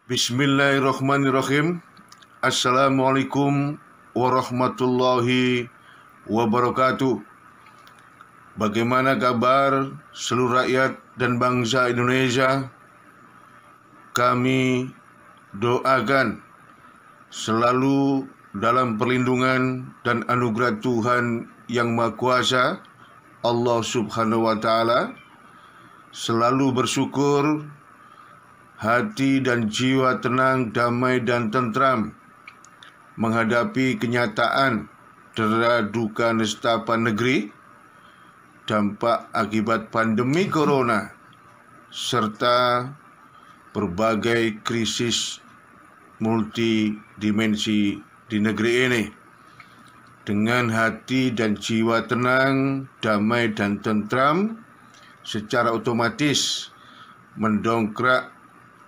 Bismillahirrahmanirrahim. Assalamualaikum warahmatullahi wabarakatuh. Bagaimana kabar seluruh rakyat dan bangsa Indonesia? Kami doakan selalu dalam perlindungan dan anugerah Tuhan Yang Maha Kuasa, Allah Subhanahu wa Ta'ala, selalu bersyukur, hati dan jiwa tenang, damai dan tentram menghadapi kenyataan dera duka nestapa negeri, dampak akibat pandemi corona, serta berbagai krisis multidimensi di negeri ini. Dengan hati dan jiwa tenang, damai dan tentram, secara otomatis mendongkrak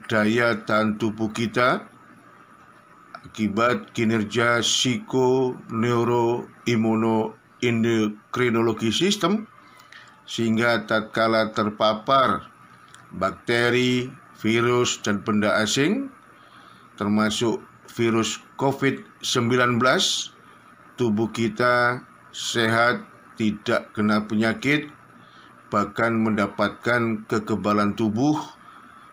daya tahan tubuh kita akibat kinerja psiko-neuro-imuno-endokrinologi sistem, sehingga tatkala terpapar bakteri, virus, dan benda asing, termasuk virus COVID-19, tubuh kita sehat, tidak kena penyakit, bahkan mendapatkan kekebalan tubuh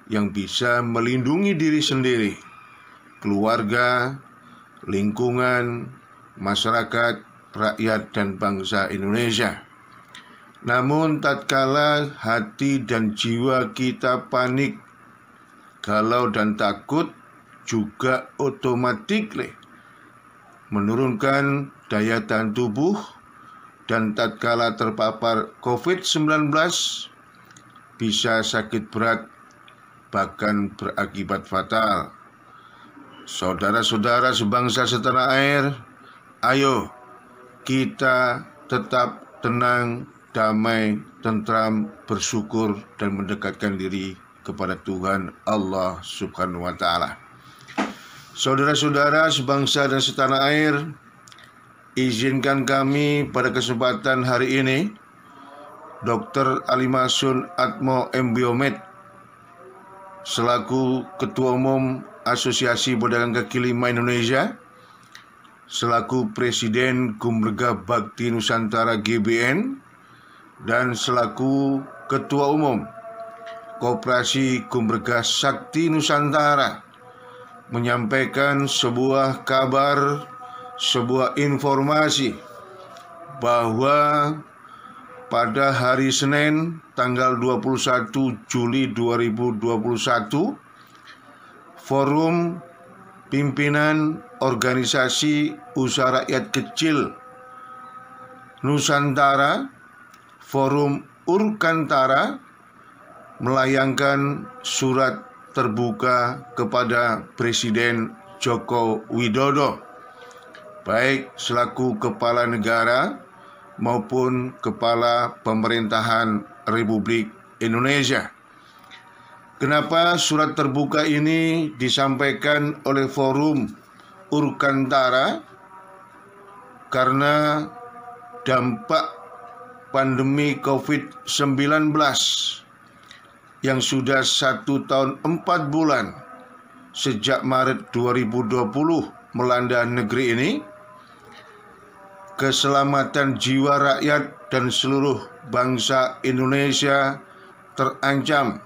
yang bisa melindungi diri sendiri, keluarga, lingkungan, masyarakat, rakyat, dan bangsa Indonesia. Namun tatkala hati dan jiwa kita panik, galau dan takut, juga otomatis menurunkan daya tahan tubuh, dan tatkala terpapar COVID-19 bisa sakit berat, bahkan berakibat fatal. Saudara-saudara sebangsa setanah air, ayo kita tetap tenang, damai, tentram, bersyukur, dan mendekatkan diri kepada Tuhan Allah Subhanahu wa Ta'ala. Saudara-saudara sebangsa dan setanah air, izinkan kami pada kesempatan hari ini, Dr. Alimasun Atmo Mbiomed, selaku Ketua Umum Asosiasi Pedagang Kaki Lima Indonesia, selaku Presiden Gumrega Bakti Nusantara GBN, dan selaku Ketua Umum Koperasi Gumrega Sakti Nusantara, menyampaikan sebuah kabar, sebuah informasi bahwa pada hari Senin tanggal 21 Juli 2021, Forum Pimpinan Organisasi Usaha Rakyat Kecil Nusantara, Forum Urkantara, melayangkan surat terbuka kepada Presiden Joko Widodo, baik selaku Kepala Negara maupun Kepala Pemerintahan Republik Indonesia. Kenapa surat terbuka ini disampaikan oleh Forum Urkantara? Karena dampak pandemi COVID-19 yang sudah 1 tahun 4 bulan sejak Maret 2020 melanda negeri ini, keselamatan jiwa rakyat dan seluruh bangsa Indonesia terancam.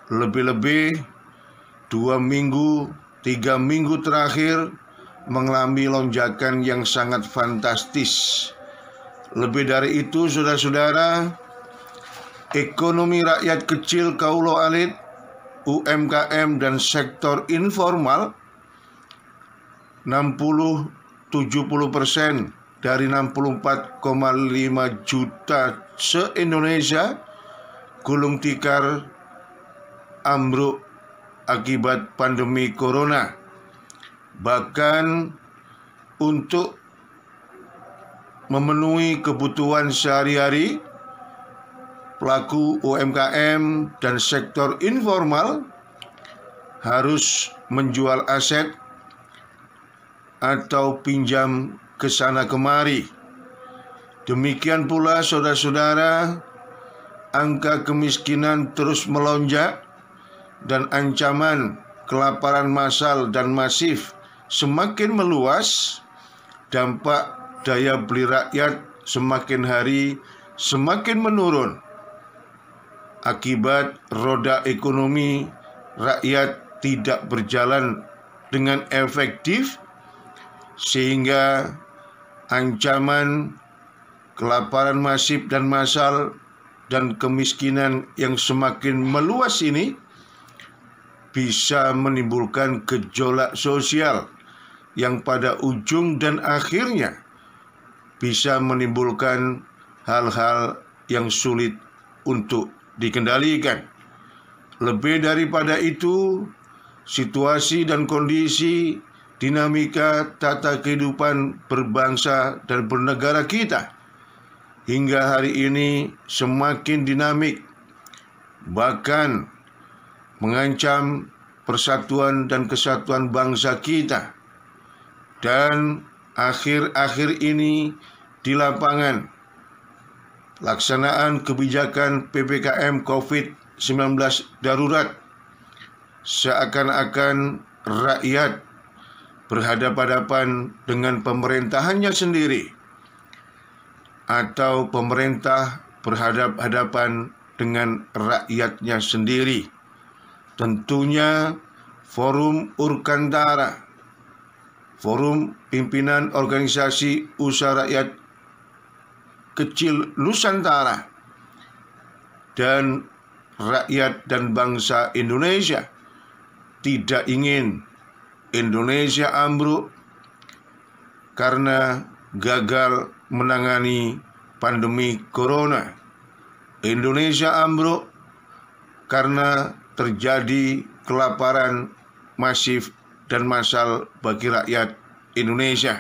Lebih-lebih 2 minggu, 3 minggu terakhir mengalami lonjakan yang sangat fantastis. Lebih dari itu, saudara-saudara, ekonomi rakyat kecil kaulo alit, UMKM, dan sektor informal 60-70% dari 64,5 juta se-Indonesia gulung tikar ambruk akibat pandemi corona. Bahkan untuk memenuhi kebutuhan sehari-hari, pelaku UMKM dan sektor informal harus menjual aset atau pinjam ke sana kemari. Demikian pula saudara-saudara, angka kemiskinan terus melonjak dan ancaman kelaparan massal dan masif semakin meluas, dampak daya beli rakyat semakin hari semakin menurun. Akibat roda ekonomi rakyat tidak berjalan dengan efektif, sehingga ancaman kelaparan masif dan massal dan kemiskinan yang semakin meluas ini bisa menimbulkan gejolak sosial yang pada ujung dan akhirnya bisa menimbulkan hal-hal yang sulit untuk dikendalikan. Lebih daripada itu, situasi dan kondisi dinamika tata kehidupan berbangsa dan bernegara kita hingga hari ini semakin dinamik, bahkan mengancam persatuan dan kesatuan bangsa kita. Dan akhir-akhir ini di lapangan, laksanaan kebijakan PPKM COVID-19 darurat seakan-akan rakyat berhadapan-hadapan dengan pemerintahannya sendiri, atau pemerintah berhadapan-hadapan dengan rakyatnya sendiri. Tentunya Forum Urkantara, Forum Pimpinan Organisasi Usaha Rakyat Kecil Nusantara, dan rakyat dan bangsa Indonesia tidak ingin Indonesia ambruk karena gagal menangani pandemi corona. Indonesia ambruk karena terjadi kelaparan masif dan massal bagi rakyat Indonesia.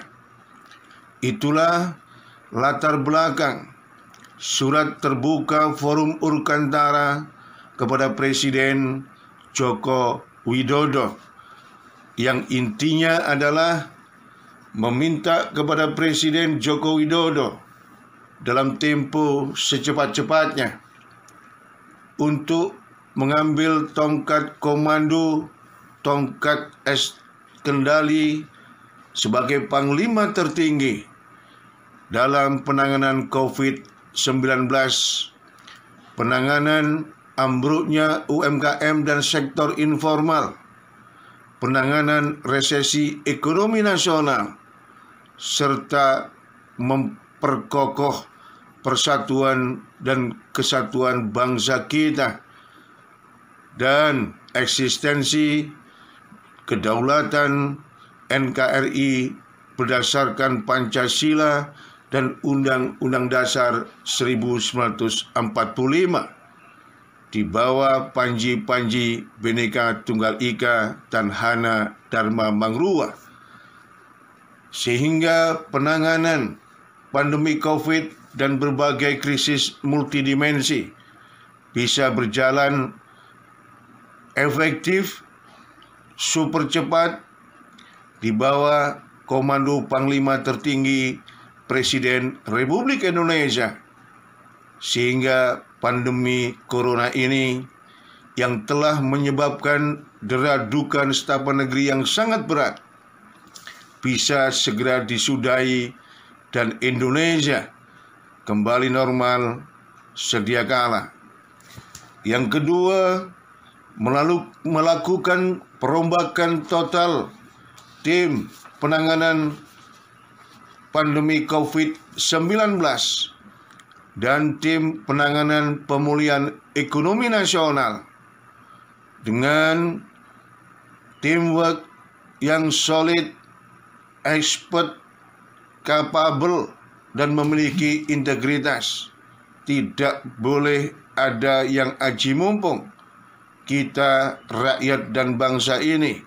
Itulah latar belakang surat terbuka Forum Urkantara kepada Presiden Joko Widodo, yang intinya adalah meminta kepada Presiden Joko Widodo dalam tempo secepat-cepatnya untuk mengambil tongkat komando, tongkat kendali sebagai panglima tertinggi dalam penanganan COVID-19, penanganan ambruknya UMKM dan sektor informal, penanganan resesi ekonomi nasional, serta memperkokoh persatuan dan kesatuan bangsa kita dan eksistensi kedaulatan NKRI berdasarkan Pancasila dan Undang-Undang Dasar 1945 di bawah panji-panji Bhinneka Tunggal Ika dan Hana Dharma Mangrua, sehingga penanganan pandemi COVID dan berbagai krisis multidimensi bisa berjalan efektif, super cepat di bawah komando Panglima Tertinggi Presiden Republik Indonesia, sehingga pandemi corona ini yang telah menyebabkan dera duka nestapa negeri yang sangat berat bisa segera disudahi dan Indonesia kembali normal sedia kala. Yang kedua, melakukan perombakan total tim penanganan pandemi COVID-19 dan tim penanganan pemulihan ekonomi nasional dengan teamwork yang solid, expert, capable, dan memiliki integritas. Tidak boleh ada yang aji mumpung. Kita, rakyat dan bangsa ini,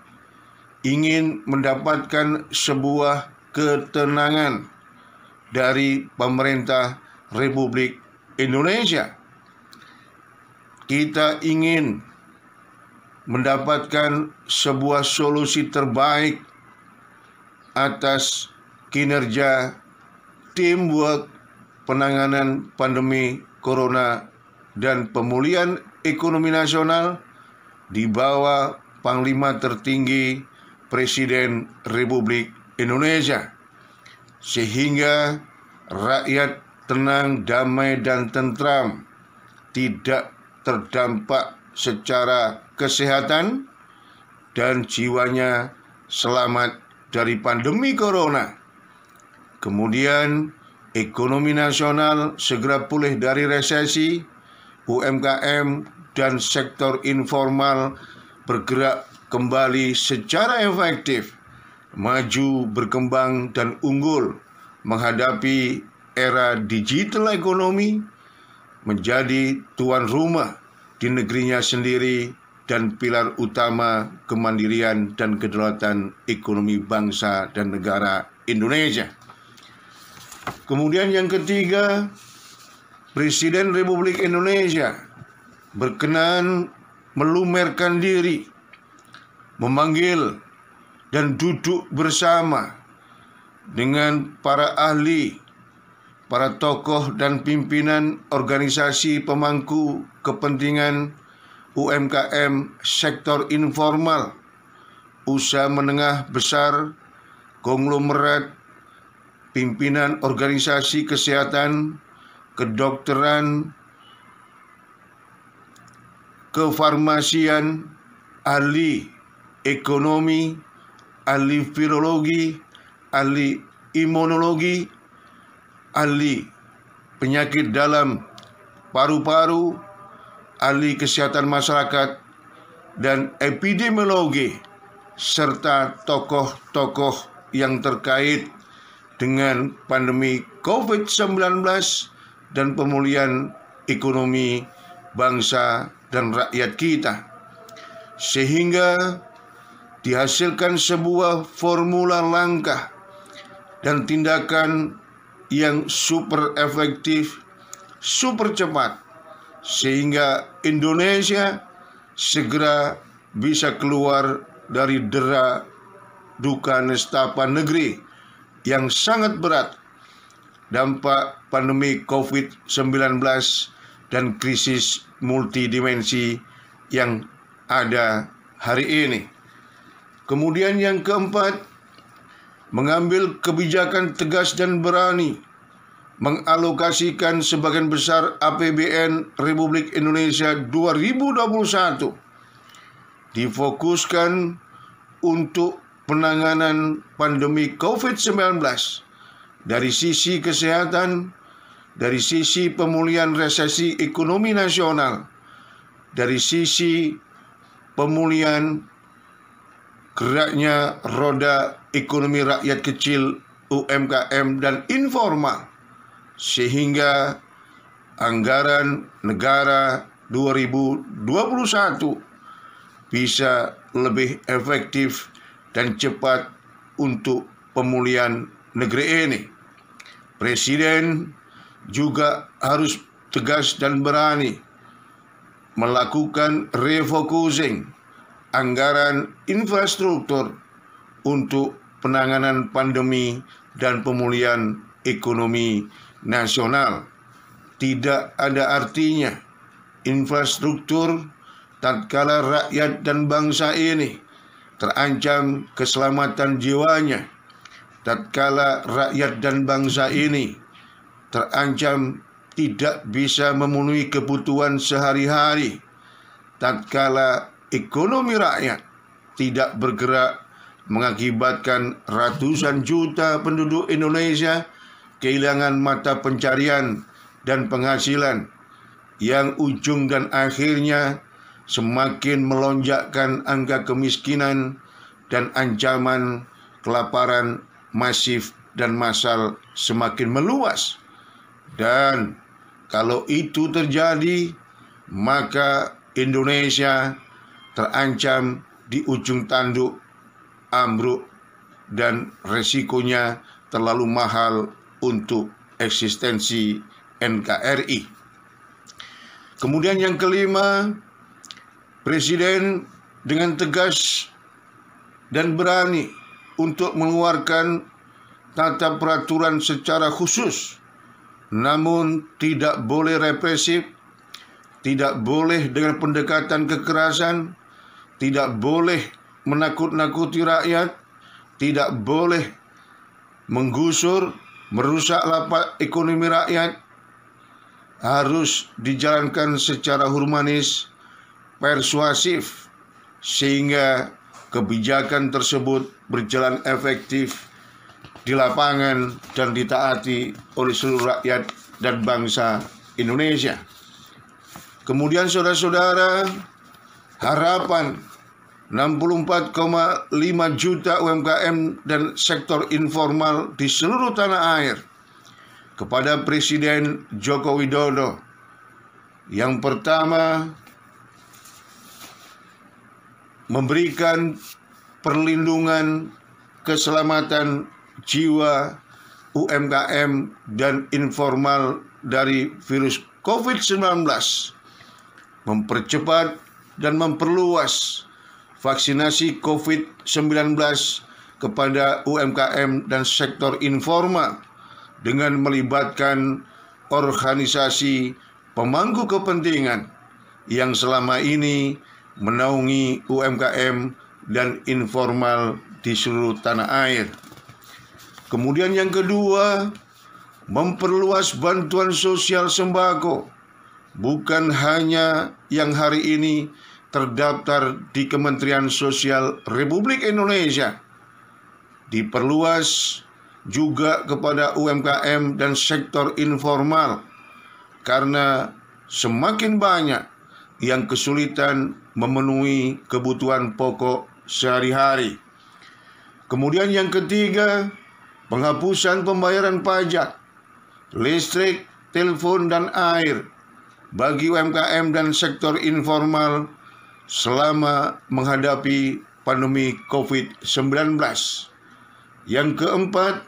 ingin mendapatkan sebuah ketenangan dari pemerintah Republik Indonesia. Kita ingin mendapatkan sebuah solusi terbaik atas kinerja teamwork penanganan pandemi corona dan pemulihan ekonomi nasional di bawah Panglima tertinggi Presiden Republik Indonesia, sehingga rakyat tenang, damai, dan tentram, tidak terdampak secara kesehatan, dan jiwanya selamat dari pandemi corona. Kemudian ekonomi nasional segera pulih dari resesi, UMKM dan sektor informal bergerak kembali secara efektif, maju, berkembang, dan unggul menghadapi era digital ekonomi, menjadi tuan rumah di negerinya sendiri dan pilar utama kemandirian dan kedaulatan ekonomi bangsa dan negara Indonesia. Kemudian yang ketiga, Presiden Republik Indonesia berkenan melumerkan diri, memanggil dan duduk bersama dengan para ahli, para tokoh dan pimpinan organisasi pemangku kepentingan UMKM, sektor informal, usaha menengah besar, konglomerat, pimpinan organisasi kesehatan, kedokteran, kefarmasian, ahli ekonomi, ahli virologi, ahli imunologi, ahli penyakit dalam paru-paru, ahli kesehatan masyarakat, dan epidemiologi, serta tokoh-tokoh yang terkait dengan pandemi COVID-19 dan pemulihan ekonomi bangsa dan rakyat kita, sehingga dihasilkan sebuah formula langkah dan tindakan yang super efektif, super cepat, sehingga Indonesia segera bisa keluar dari dera duka nestapa negeri yang sangat berat, dampak pandemi COVID-19 dan krisis multidimensi yang ada hari ini. Kemudian yang keempat, mengambil kebijakan tegas dan berani mengalokasikan sebagian besar APBN Republik Indonesia 2021 difokuskan untuk penanganan pandemi COVID-19 dari sisi kesehatan, dari sisi pemulihan resesi ekonomi nasional, dari sisi pemulihan geraknya roda ekonomi rakyat kecil, UMKM, dan informal, sehingga anggaran negara 2021 bisa lebih efektif dan cepat untuk pemulihan negeri ini. Presiden juga harus tegas dan berani melakukan refocusing anggaran infrastruktur untuk penanganan pandemi dan pemulihan ekonomi nasional. Tidak ada artinya infrastruktur tatkala rakyat dan bangsa ini terancam keselamatan jiwanya, tatkala rakyat dan bangsa ini terancam tidak bisa memenuhi kebutuhan sehari-hari, tatkala ekonomi rakyat tidak bergerak mengakibatkan ratusan juta penduduk Indonesia kehilangan mata pencarian dan penghasilan, yang ujung dan akhirnya semakin melonjakkan angka kemiskinan dan ancaman kelaparan masif dan massal semakin meluas. Dan kalau itu terjadi, maka Indonesia terancam di ujung tanduk ambruk dan resikonya terlalu mahal untuk eksistensi NKRI. Kemudian yang kelima, Presiden dengan tegas dan berani untuk mengeluarkan tata peraturan secara khusus, namun tidak boleh represif, tidak boleh dengan pendekatan kekerasan, tidak boleh menakut-nakuti rakyat, tidak boleh menggusur, merusak lapak ekonomi rakyat, harus dijalankan secara humanis, persuasif, sehingga kebijakan tersebut berjalan efektif di lapangan dan ditaati oleh seluruh rakyat dan bangsa Indonesia. Kemudian saudara-saudara, harapan 64,5 juta UMKM dan sektor informal di seluruh tanah air kepada Presiden Joko Widodo. Yang pertama, memberikan perlindungan keselamatan jiwa UMKM dan informal dari virus COVID-19, mempercepat dan memperluas vaksinasi COVID-19 kepada UMKM dan sektor informal dengan melibatkan organisasi pemangku kepentingan yang selama ini menaungi UMKM dan informal di seluruh tanah air. Kemudian yang kedua, memperluas bantuan sosial sembako, bukan hanya yang hari ini terdaftar di Kementerian Sosial Republik Indonesia, diperluas juga kepada UMKM dan sektor informal, karena semakin banyak yang kesulitan memenuhi kebutuhan pokok sehari-hari. Kemudian yang ketiga, penghapusan pembayaran pajak, listrik, telepon, dan air bagi UMKM dan sektor informal selama menghadapi pandemi COVID-19. Yang keempat,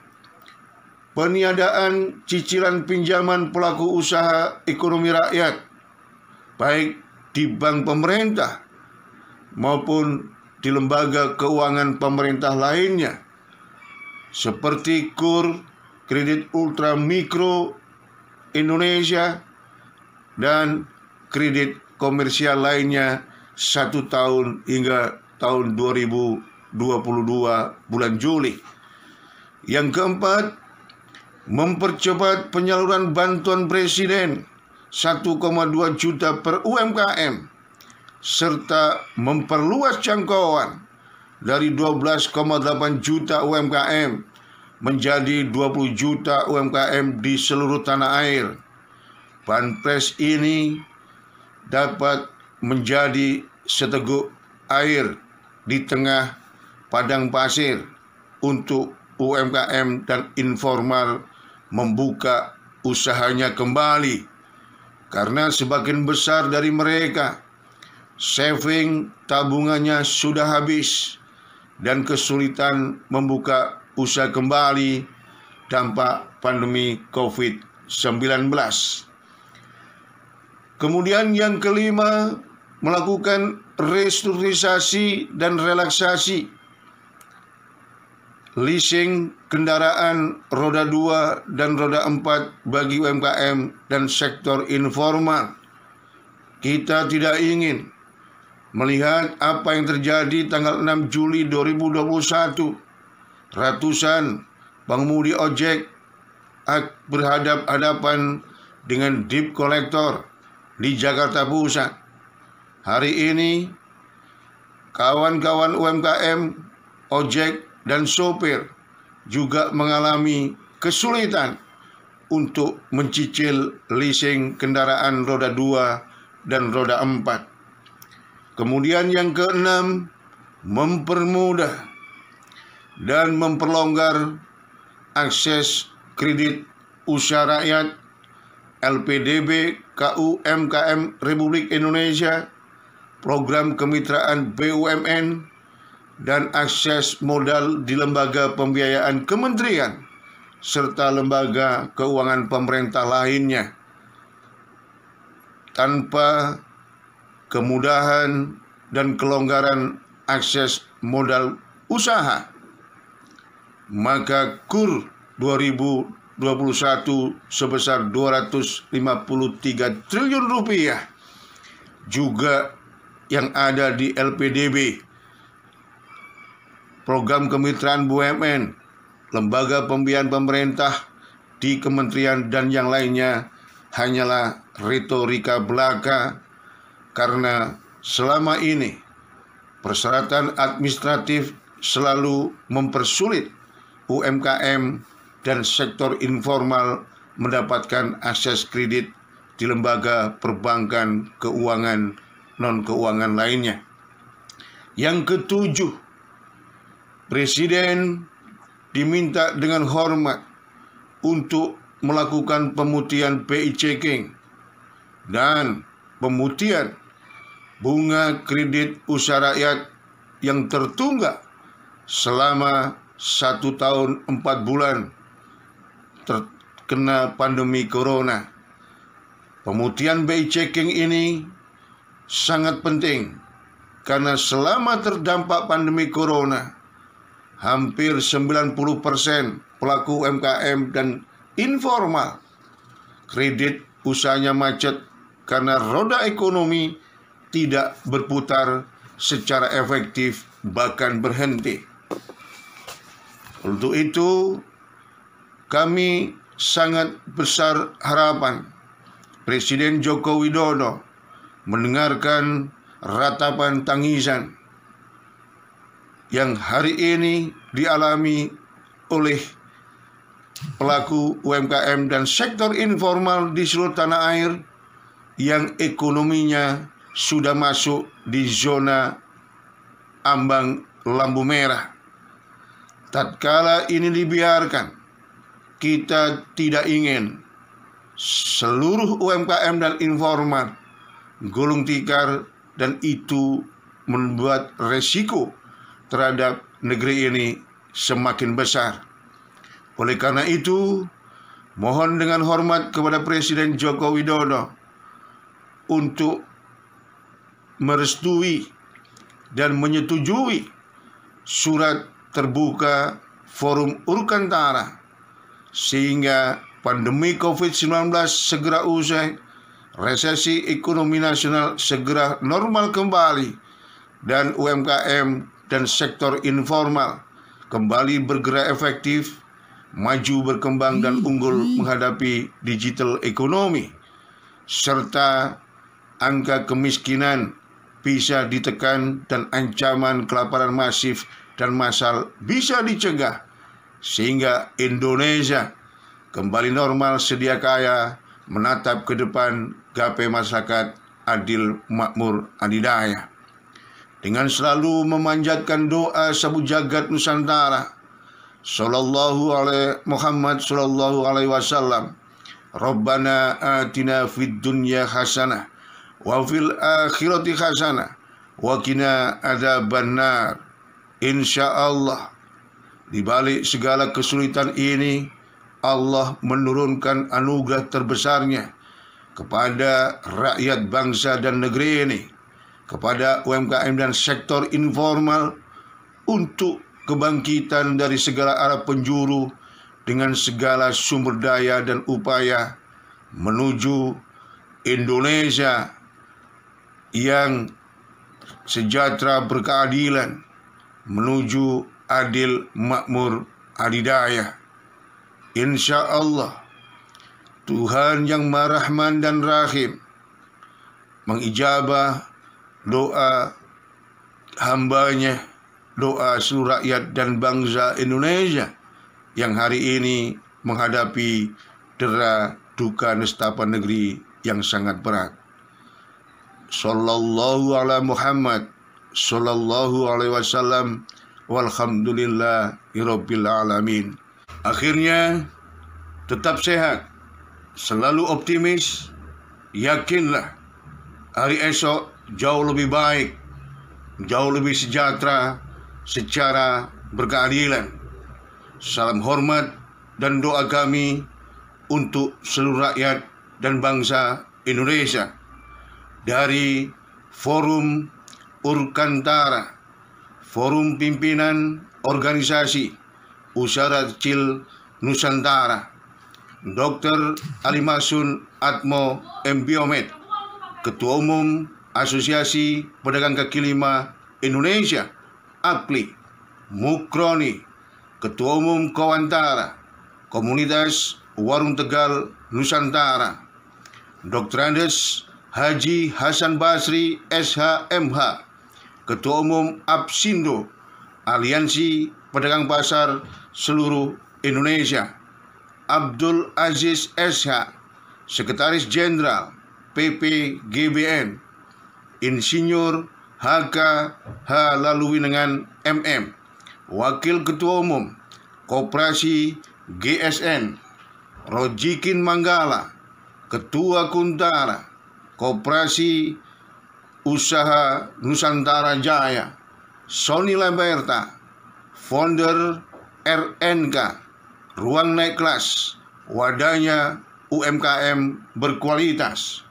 peniadaan cicilan pinjaman pelaku usaha ekonomi rakyat, baik di bank pemerintah maupun di lembaga keuangan pemerintah lainnya, seperti KUR, Kredit Ultra Mikro Indonesia, dan kredit komersial lainnya 1 tahun hingga tahun 2022 bulan Juli. Yang keempat, mempercepat penyaluran bantuan Presiden 1,2 juta per UMKM, serta memperluas jangkauan dari 12,8 juta UMKM menjadi 20 juta UMKM di seluruh tanah air. Banpres ini dapat menjadi seteguk air di tengah padang pasir untuk UMKM dan informal membuka usahanya kembali, karena sebagian besar dari mereka saving tabungannya sudah habis dan kesulitan membuka usaha kembali dampak pandemi COVID-19. Kemudian yang kelima, melakukan restrukturisasi dan relaksasi leasing kendaraan roda 2 dan roda 4 bagi UMKM dan sektor informal. Kita tidak ingin melihat apa yang terjadi tanggal 6 Juli 2021. Ratusan pengemudi ojek berhadapan-hadapan dengan debt collector di Jakarta Pusat. Hari ini, kawan-kawan UMKM, ojek, dan sopir juga mengalami kesulitan untuk mencicil leasing kendaraan roda 2 dan roda 4. Kemudian yang keenam, mempermudah dan memperlonggar akses kredit usaha rakyat LPDB KUMKM Republik Indonesia, program kemitraan BUMN, dan akses modal di lembaga pembiayaan kementerian serta lembaga keuangan pemerintah lainnya. Tanpa kemudahan dan kelonggaran akses modal usaha, maka KUR 2021 sebesar 253 triliun rupiah juga yang ada di LPDB, program kemitraan BUMN, lembaga pembiayaan pemerintah di kementerian dan yang lainnya hanyalah retorika belaka, karena selama ini persyaratan administratif selalu mempersulit UMKM dan sektor informal mendapatkan akses kredit di lembaga perbankan, keuangan, non-keuangan lainnya. Yang ketujuh, Presiden diminta dengan hormat untuk melakukan pemutihan PI checking dan pemutihan bunga kredit usaha rakyat yang tertunggak selama 1 tahun 4 bulan terkena pandemi corona. Pemutihan BI checking ini sangat penting karena selama terdampak pandemi corona, hampir 90% pelaku UMKM dan informal kredit usahanya macet karena roda ekonomi tidak berputar secara efektif, bahkan berhenti. Untuk itu, kami sangat besar harapan Presiden Joko Widodo mendengarkan ratapan tangisan yang hari ini dialami oleh pelaku UMKM dan sektor informal di seluruh tanah air yang ekonominya sudah masuk di zona ambang lampu merah. Tatkala ini dibiarkan, kita tidak ingin seluruh UMKM dan informal gulung tikar, dan itu membuat resiko terhadap negeri ini semakin besar. Oleh karena itu, mohon dengan hormat kepada Presiden Joko Widodo untuk merestui dan menyetujui surat terbuka Forum Urkantara sehingga pandemi COVID-19 segera usai, resesi ekonomi nasional segera normal kembali, dan UMKM dan sektor informal kembali bergerak efektif, maju, berkembang, dan unggul menghadapi digital ekonomi, serta angka kemiskinan bisa ditekan dan ancaman kelaparan masif dan massal bisa dicegah, sehingga Indonesia kembali normal, sedia kaya, menatap ke depan gapai masyarakat adil, makmur, adidaya. Dengan selalu memanjatkan doa sabu jagat Nusantara, sallallahu alaihi Muhammad sallallahu alaihi wasallam, Rabbana atina fid dunya hasanah wa fil akhirati hasanah wa qina adzabannar. Insyaallah di balik segala kesulitan ini, Allah menurunkan anugerah terbesarnya kepada rakyat bangsa dan negeri ini, kepada UMKM dan sektor informal, untuk kebangkitan dari segala arah penjuru dengan segala sumber daya dan upaya menuju Indonesia yang sejahtera, berkeadilan, menuju adil, makmur, adidaya. Insya Allah, Tuhan yang Maha Rahman dan Rahim mengijabah doa hambanya, doa seluruh rakyat dan bangsa Indonesia yang hari ini menghadapi dera duka nestapa negeri yang sangat berat. Sallallahu ala Muhammad sallallahu alaihi wasallam, walhamdulillahi rabbil alamin. Akhirnya, tetap sehat, selalu optimis, yakinlah hari esok jauh lebih baik, jauh lebih sejahtera secara berkeadilan. Salam hormat dan doa kami untuk seluruh rakyat dan bangsa Indonesia dari Forum Urkantara, Forum Pimpinan Organisasi Usaha Kecil Nusantara, Dr. Ali Masun Atmo M. Biomed, Ketua Umum Asosiasi Pedagang Kaki Lima Indonesia, APLI, Mukroni, Ketua Umum Kawantara, Komunitas Warung Tegal Nusantara, Dr. Andes Haji Hasan Basri SHMH, Ketua Umum APSINDO, Aliansi Pedagang Pasar Seluruh Indonesia, Abdul Aziz SH, Sekretaris Jenderal PPGBN, Insinyur HK Laluwinengan MM, Wakil Ketua Umum Koperasi GSN, Rojikin Manggala, Ketua Kuntara Koperasi Usaha Nusantara Jaya, Sony Laberta, Founder RNK, Ruang Naik Kelas, wadahnya UMKM berkualitas,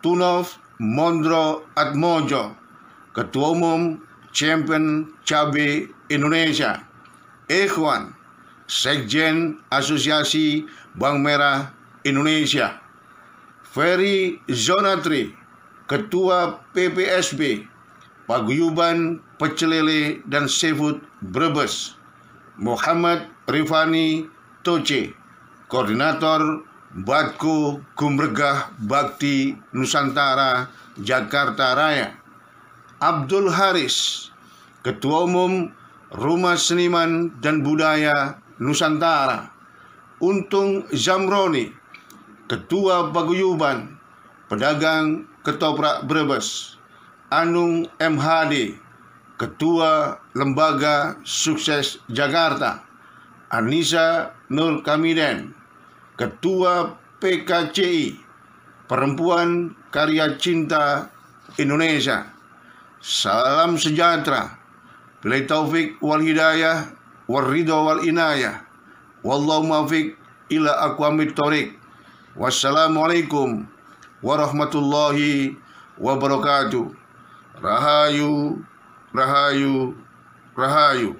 Tunov Mondro Atmojo, Ketua Umum Champion Cabai Indonesia, Ikhwan, Sekjen Asosiasi Bank Merah Indonesia, Ferry Zonatri, Ketua PPSB, Paguyuban Pecel Lele dan Seafood Brebes, Muhammad Rifani Toce, Koordinator Batko Kumregah Bakti Nusantara Jakarta Raya, Abdul Haris, Ketua Umum Rumah Seniman dan Budaya Nusantara, Untung Zamroni, Ketua Paguyuban Pedagang Ketoprak Brebes, Anung MHD, Ketua Lembaga Sukses Jakarta, Anissa Nur Kamiden, Ketua PKCI, Perempuan Karya Cinta Indonesia. Salam sejahtera. Billahi taufik wal hidayah wal ridha wal inayah. Wallahu muwaffiq ila aqwamit thoriq. Wassalamualaikum warahmatullahi wabarakatuh. Rahayu, rahayu, rahayu.